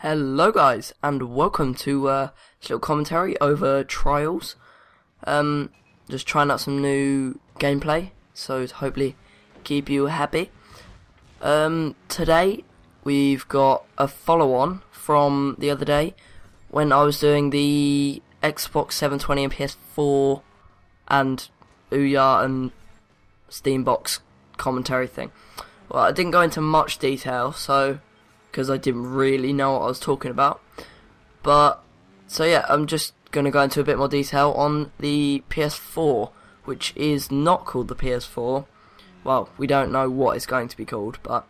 Hello guys, and welcome to this little commentary over Trials. Just trying out some new gameplay, so to hopefully keep you happy. Today we've got a follow-on from the other day when I was doing the Xbox 720 and PS4 and Ouya and Steambox commentary thing. Well, I didn't go into much detail, because I didn't really know what I was talking about. So yeah, I'm just going to go into a bit more detail on the PS4, which is not called the PS4. Well, we don't know what it's going to be called, but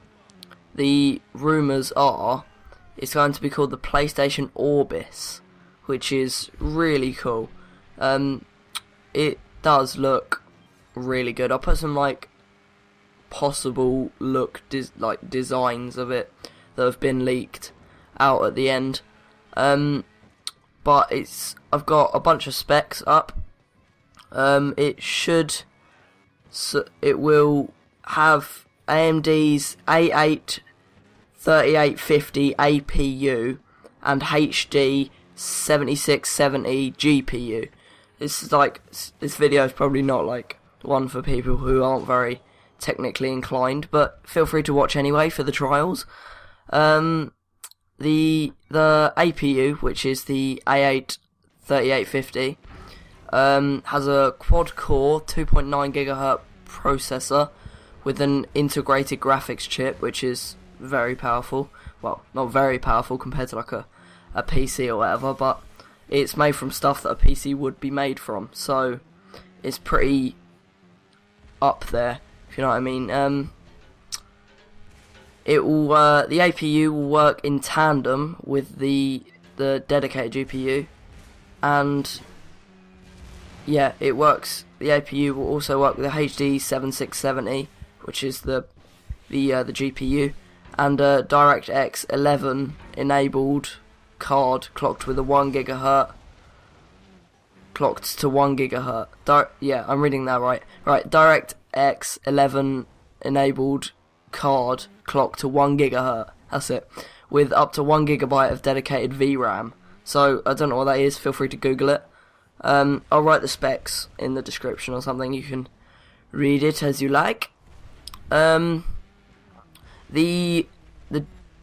the rumours are it's going to be called the PlayStation Orbis, which is really cool. It does look really good. I'll put some possible designs of it that have been leaked out at the end, but I've got a bunch of specs up. It will have AMD's A8 3850 APU and HD 7670 GPU. This video is probably not one for people who aren't very technically inclined, but feel free to watch anyway for the trials. The APU, which is the A8 3850, has a quad-core 2.9 GHz processor with an integrated graphics chip, which is very powerful. Well, not very powerful compared to a PC or whatever, but it's made from stuff that a PC would be made from, so it's pretty up there, if you know what I mean. The APU will work in tandem with the dedicated GPU, and yeah, it works. The APU will also work with the HD 7670, which is the GPU, and a DirectX 11 enabled card clocked with a 1 GHz. Clocked to 1 GHz. Yeah, I'm reading that right. Right, DirectX 11 enabled card clocked to 1 GHz. That's it. With up to 1 GB of dedicated VRAM. So I don't know what that is. Feel free to Google it. I'll write the specs in the description or something. You can read it as you like. The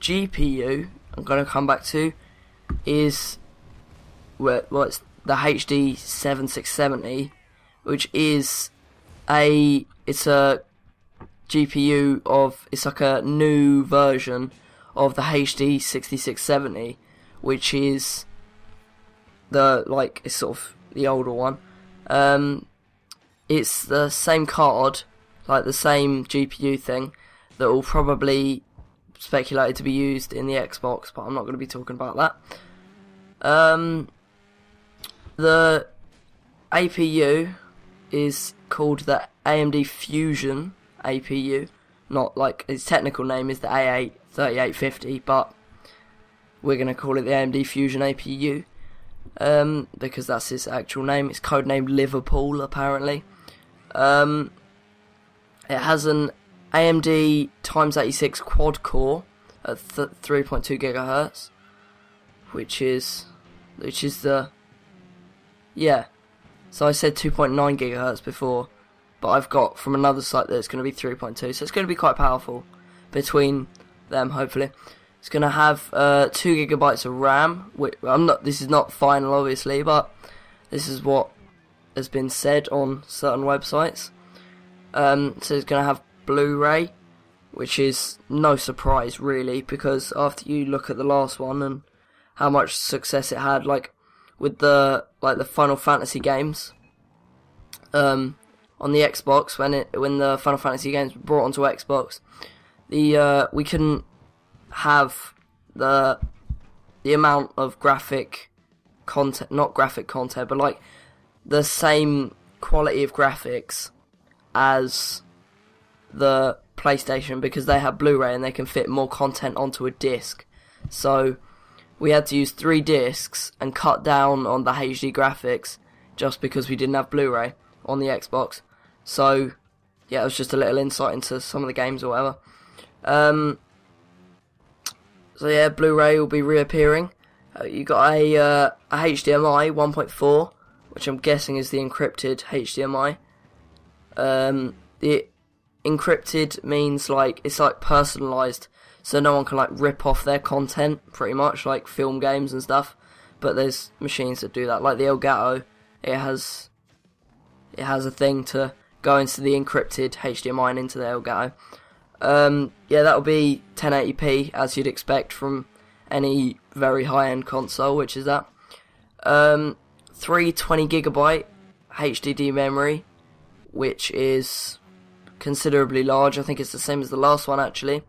GPU I'm going to come back to is it's the HD 7670, which is a GPU it's like a new version of the HD 6670, which is it's sort of the older one. It's the same card, the same GPU thing, that will probably speculated to be used in the Xbox, but I'm not going to be talking about that. The APU is called the AMD Fusion APU, not its technical name is the A8 3850, but we're going to call it the AMD Fusion APU, because that's its actual name. It's codenamed Liverpool, apparently. It has an AMD x86 quad core at 3.2 GHz, which is the, yeah, so I said 2.9 GHz before, but I've got from another site that it's going to be 3.2, so it's going to be quite powerful between them, hopefully. It's going to have 2 GB of RAM. This is not final, obviously, but this is what has been said on certain websites. So it's going to have Blu-ray, which is no surprise, really, because after you look at the last one and how much success it had, with the Final Fantasy games, on the Xbox, when the Final Fantasy games were brought onto Xbox, we couldn't have the amount of graphic content, not graphic content, but the same quality of graphics as the PlayStation, because they have Blu-ray and they can fit more content onto a disc. So we had to use 3 discs and cut down on the HD graphics just because we didn't have Blu-ray on the Xbox. So yeah, it was just a little insight into some of the games or whatever. So yeah, Blu-ray will be reappearing. You got a HDMI 1.4, which I'm guessing is the encrypted HDMI. The encrypted means like it's like personalised, so no one can like rip off their content, pretty much like film games and stuff. But there's machines that do that, like the Elgato. It has a thing to go into the encrypted HDMI and into the Elgato. Yeah, that'll be 1080p as you'd expect from any very high-end console, which is that. 320GB HDD memory, which is considerably large. I think it's the same as the last one actually.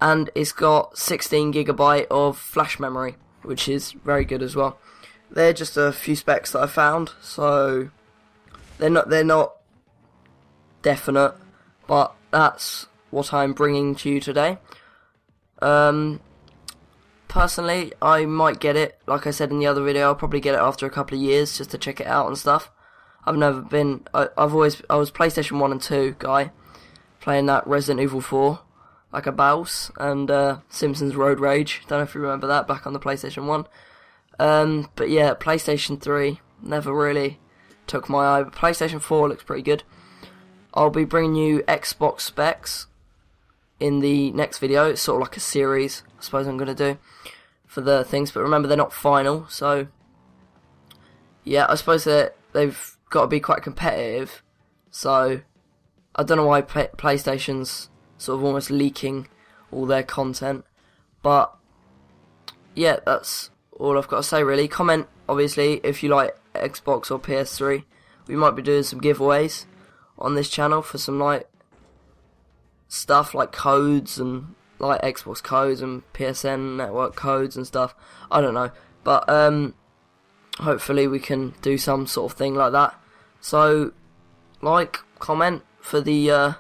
And it's got 16GB of flash memory, which is very good as well. They're just a few specs that I found, so they're not definite, but that's what I'm bringing to you today. Personally, I might get it. Like I said in the other video, I'll probably get it after a couple of years just to check it out and stuff. I was PlayStation 1 and 2 guy, playing that Resident Evil 4 like a bouse, and Simpsons Road Rage. Don't know if you remember that back on the PlayStation 1. But yeah, PlayStation 3 never really took my eye, but PlayStation 4 looks pretty good. I'll be bringing you Xbox specs in the next video. It's sort of like a series, I suppose I'm going to do for the things, but remember they're not final, so yeah, I suppose they've got to be quite competitive, so I don't know why PlayStation's sort of almost leaking all their content, but yeah, that's all I've got to say really. Comment obviously if you like Xbox or PS3. We might be doing some giveaways on this channel for some like stuff like codes and like Xbox codes and PSN network codes and stuff. I don't know, but hopefully we can do some sort of thing like that. So like, comment for the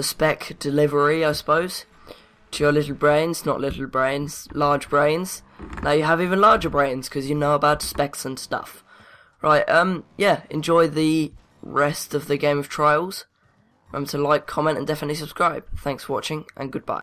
spec delivery, I suppose, to your little brains. Not little brains, large brains. Now you have even larger brains because you know about specs and stuff. Right, yeah, enjoy the rest of the Game of Trials. Remember to like, comment and definitely subscribe. Thanks for watching and goodbye.